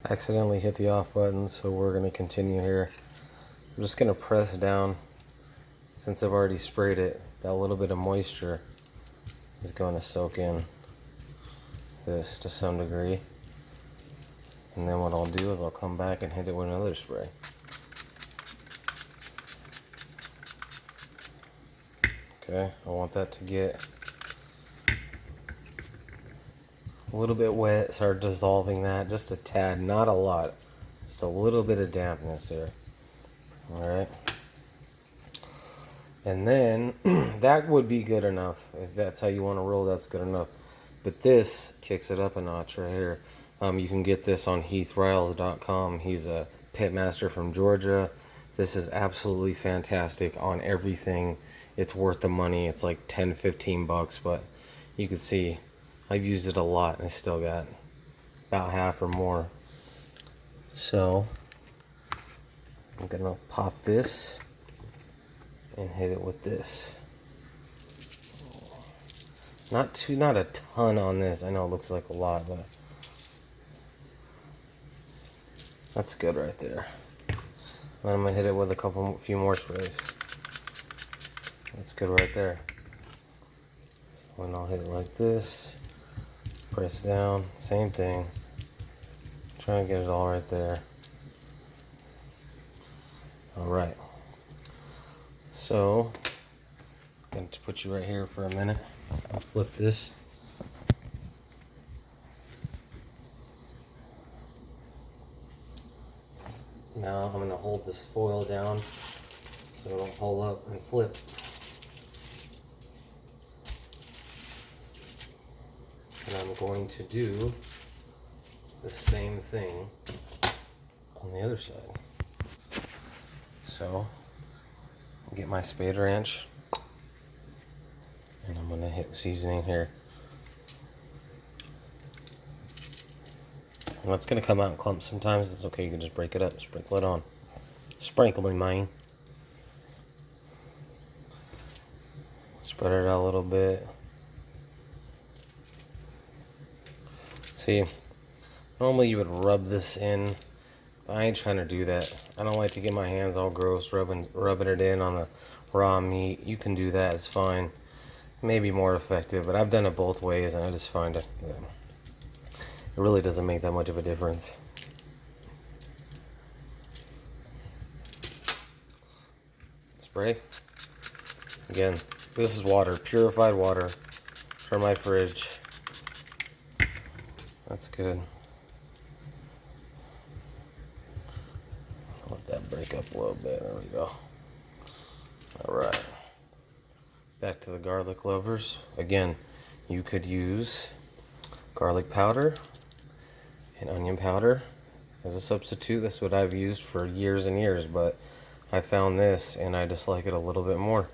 Accidentally hit the off button, so we're going to continue here. I'm just going to press down. Since I've already sprayed it, that little bit of moisture is going to soak in this to some degree. And then what I'll do is I'll come back and hit it with another spray. Okay, I want that to get a little bit wet, start dissolving that just a tad, not a lot, just a little bit of dampness there. Alright, and then that would be good enough. If that's how you want to roll, that's good enough. But this kicks it up a notch right here. You can get this on HeathRiles.com. He's a pitmaster from Georgia. This is absolutely fantastic on everything. It's worth the money. It's like 10-15 bucks, but you can see I've used it a lot and I still got about half or more. So I'm gonna pop this and hit it with this. Not a ton on this. I know it looks like a lot, but that's good right there. Then I'm gonna hit it with a few more sprays. That's good right there. So then I'll hit it like this. Press down, same thing. Try and get it all right there. Alright. So, I'm going to put you right here for a minute. I'll flip this. Now I'm going to hold this foil down so it don't hold up and flip. And I'm going to do the same thing on the other side. So, I'll get my spade wrench and I'm going to hit seasoning here. And that's going to come out in clumps sometimes. It's okay, you can just break it up, sprinkle it on. Sprinkle me, mine. Spread it out a little bit. See, normally you would rub this in, but I ain't trying to do that. I don't like to get my hands all gross rubbing it in on the raw meat. You can do that, it's fine. Maybe more effective, but I've done it both ways and I just find it really doesn't make that much of a difference. Spray. Again, this is water, purified water from my fridge. That's good. Let that break up a little bit. There we go. Alright. Back to the garlic lovers. Again, you could use garlic powder and onion powder as a substitute. That's what I've used for years and years, but I found this and I just like it a little bit more.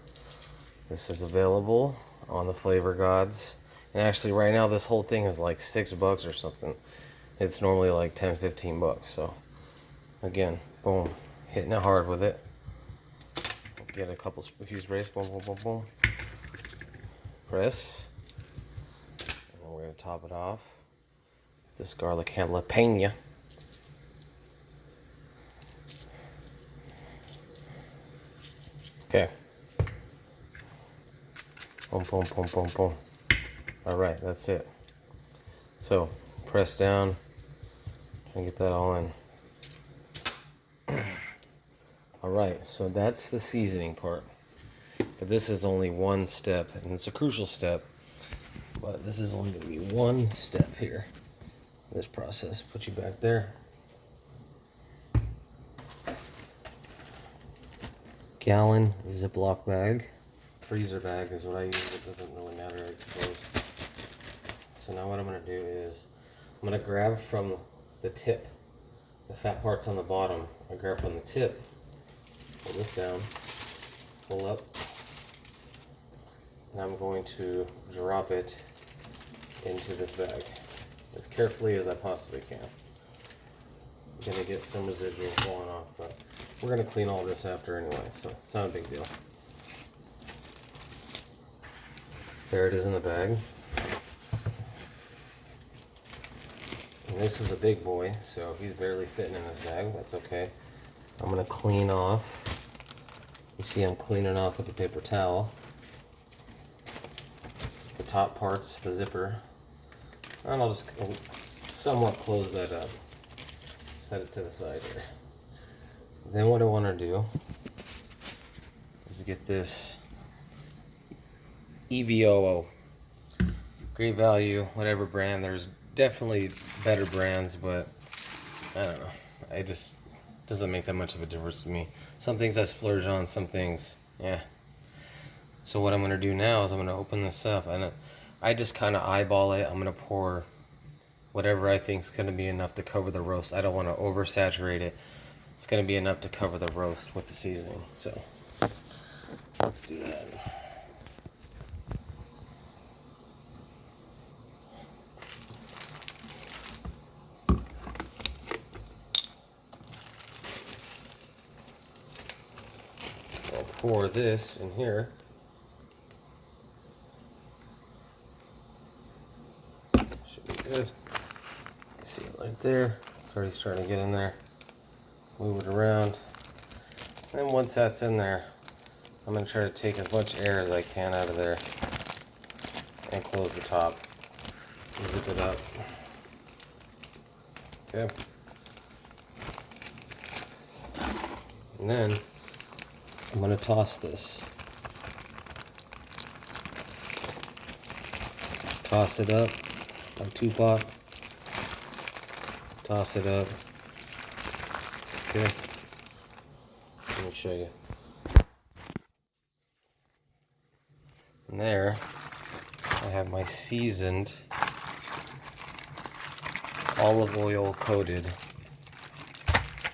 This is available on the Flavor Gods. And actually right now this whole thing is like $6 or something. It's normally like 10-15 bucks. So again, boom, hitting it hard with it. Get a few sprays, boom, boom, boom, boom. Press. And then we're gonna top it off with this garlic jalapeno. Okay. Boom, boom, boom, boom, boom. Alright, that's it. So, press down. Try and get that all in. Alright, so that's the seasoning part. But this is only one step, and it's a crucial step. But this is only going to be one step here in this process. Put you back there. Gallon Ziploc bag. Freezer bag is what I use. It doesn't really matter, I suppose. So now what I'm going to do is I'm going to grab from the tip. The fat part's on the bottom. I grab from the tip. Pull this down. Pull up. And I'm going to drop it into this bag as carefully as I possibly can. I'm going to get some residual falling off, but we're going to clean all this after anyway, so it's not a big deal. There it is in the bag. And this is a big boy, so he's barely fitting in this bag. That's okay. I'm gonna clean off. You see I'm cleaning off with a paper towel. The top parts, the zipper. And I'll just somewhat close that up. Set it to the side here. Then what I want to do is get this EVOO. Great Value, whatever brand. There's definitely better brands, but I don't know. It just doesn't make that much of a difference to me. Some things I splurge on, some things, yeah. So what I'm going to do now is I'm going to open this up, and I just kind of eyeball it. I'm going to pour whatever I think is going to be enough to cover the roast. I don't want to oversaturate it. It's going to be enough to cover the roast with the seasoning. So let's do that. I'll pour this in here. Should be good. See it right there. It's already starting to get in there. Move it around. And once that's in there, I'm going to try to take as much air as I can out of there and close the top. Zip it up. Okay. And then I'm going to toss this. Toss it up like 2-pop. Toss it up. Okay. Let me show you. And there, I have my seasoned, olive oil coated,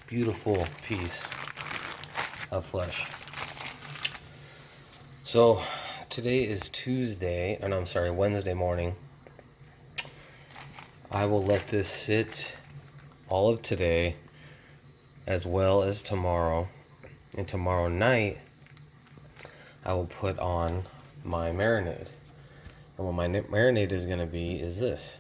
beautiful piece of flesh. So today is Wednesday morning. I will let this sit all of today as well as tomorrow. And tomorrow night, I will put on my marinade. And what my marinade is going to be is this.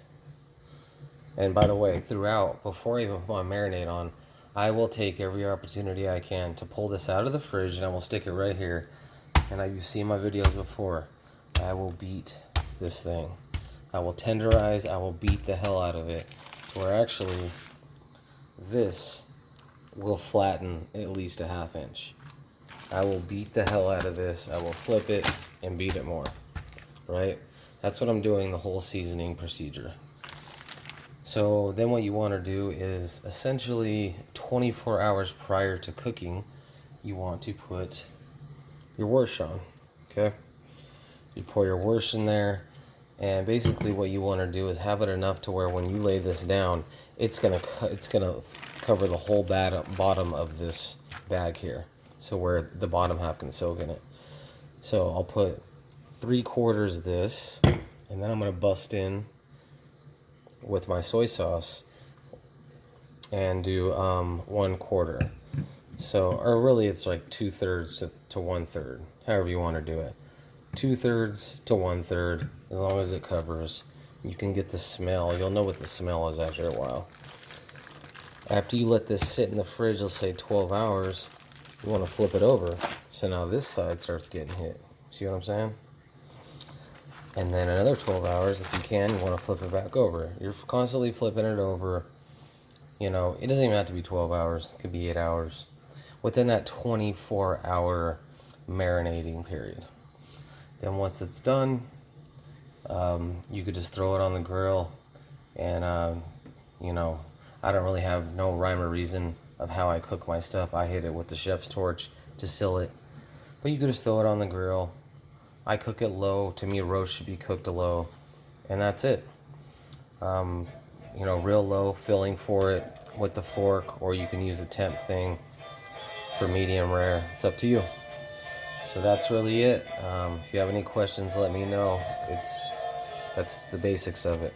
And by the way, throughout, before I even put my marinade on, I will take every opportunity I can to pull this out of the fridge, and I will stick it right here. And you've seen my videos before. I will beat this thing. I will tenderize, I will beat the hell out of it. Where actually, this will flatten at least a 1/2 inch. I will beat the hell out of this. I will flip it and beat it more. Right? That's what I'm doing the whole seasoning procedure. So then what you want to do is essentially 24 hours prior to cooking, you want to put your wurst on. Okay? You pour your wurst in there, and basically what you want to do is have it enough to where when you lay this down, it's gonna cover the whole bottom of this bag here, so where the bottom half can soak in it. So I'll put 3/4 this, and then I'm gonna bust in with my soy sauce and do 1/4. So, or really it's like 2/3 to 1/3, however you want to do it. 2/3 to 1/3, as long as it covers. You can get the smell. You'll know what the smell is after a while. After you let this sit in the fridge, let's say 12 hours, you want to flip it over. So now this side starts getting hit. See what I'm saying? And then another 12 hours, if you can, you want to flip it back over. You're constantly flipping it over. You know, it doesn't even have to be 12 hours. It could be 8 hours. Within that 24-hour marinating period. Then once it's done, you could just throw it on the grill. And, you know, I don't really have no rhyme or reason of how I cook my stuff. I hit it with the chef's torch to seal it. But you could just throw it on the grill. I cook it low. To me, roast should be cooked low. And that's it. You know, real low, filling for it with the fork, or you can use a temp thing for medium rare. It's up to you. So that's really it. If you have any questions, let me know. That's the basics of it.